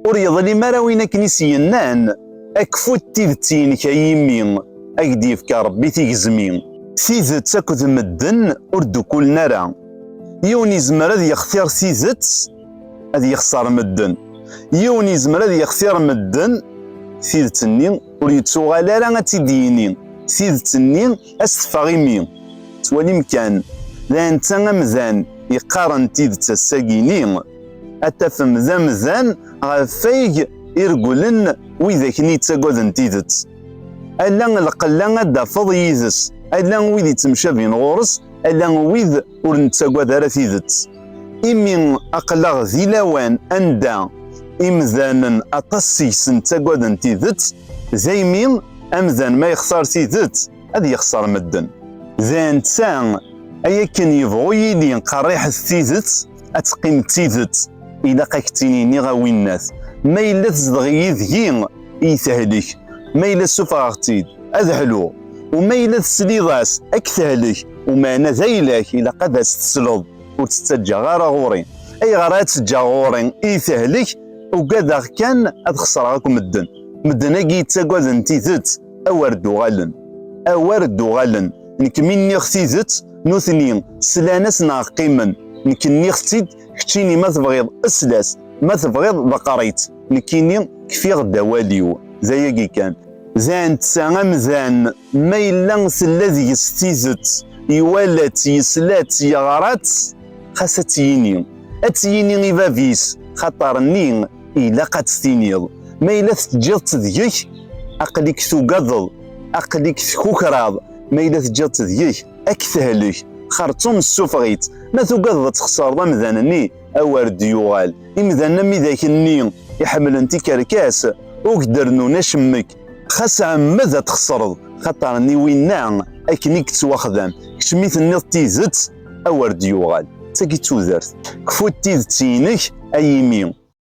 ور يظلم راه وين كنيسينان اكفو تيدتينك ايمين اكدي يفكى ربي تيكزمين سيزت اكد مدن اردو كل نرى يون يزمر هذا يختار سيزت هذا يخسر مدن يون يزمر هذا يختار مدن سيدتني ور يتسوغال راه تيديني سيدتني استفاغيمي توالي مكان لا انت مزان يقارن تيدت الساكيني اتفهم ذا مزان غفايق يرقلن وإذا كني تاقودن تيدت ألا القلا دا فض يزس ألا ويذ يتمشى بين غورس ألا ويذ ور نتاقود راه تيدت إمي أقلاغ ذي لوان أندا إمزانا أطسيس نتاقودن تيدت زي مين أمزان ما يخسر تيدت هذا يخسر مدن ذا انسان أيا كان يبغو يلي قريح تيدت أتقيم تيدت إلا قاكتيني غاوي الناس ما إلا تزدغي ذهين يسهلك ما إلا سفاغتيد أذهلو وما إلا تسليضاس أكثهلك وما أنا زيلك إلا قد تسلض وتستجا غارة غورين أي غارة تسجا غورين يسهلك وكذا كان أتخسر غاكم مدن أكي تاقوز انتيزت أوردو غالن نكميني خسيزت نوثنين سلانس ناقيمن نكني خسيد كتشيني ما تبغيض أسلاس ما تبغيض بقريت نكيني كفيغ دواليو زي كان زان تسا مزان ما إلا سلازي يستيزت يوالات يسلات يغارات خاصة تيني غيفافيس خاطرني إلا قد تينيض ما إلا تجيض تذيك أقليك ثقضل أقليك ثكوكراض ما إلا تجيض تذيك أكثهلك خرطوم السفغيت ما ثقض تخسر ضمذانني أورد يوغال إمذانا مذاك النين يحمل انتي كركاس وقدرنو نشمك خاص عمذا تخسرض خاطرني وينان أكنيك تواخذان كشميت النيض تيزت أورد يوغال تاكي توزرت كفو تيزتينك أيمين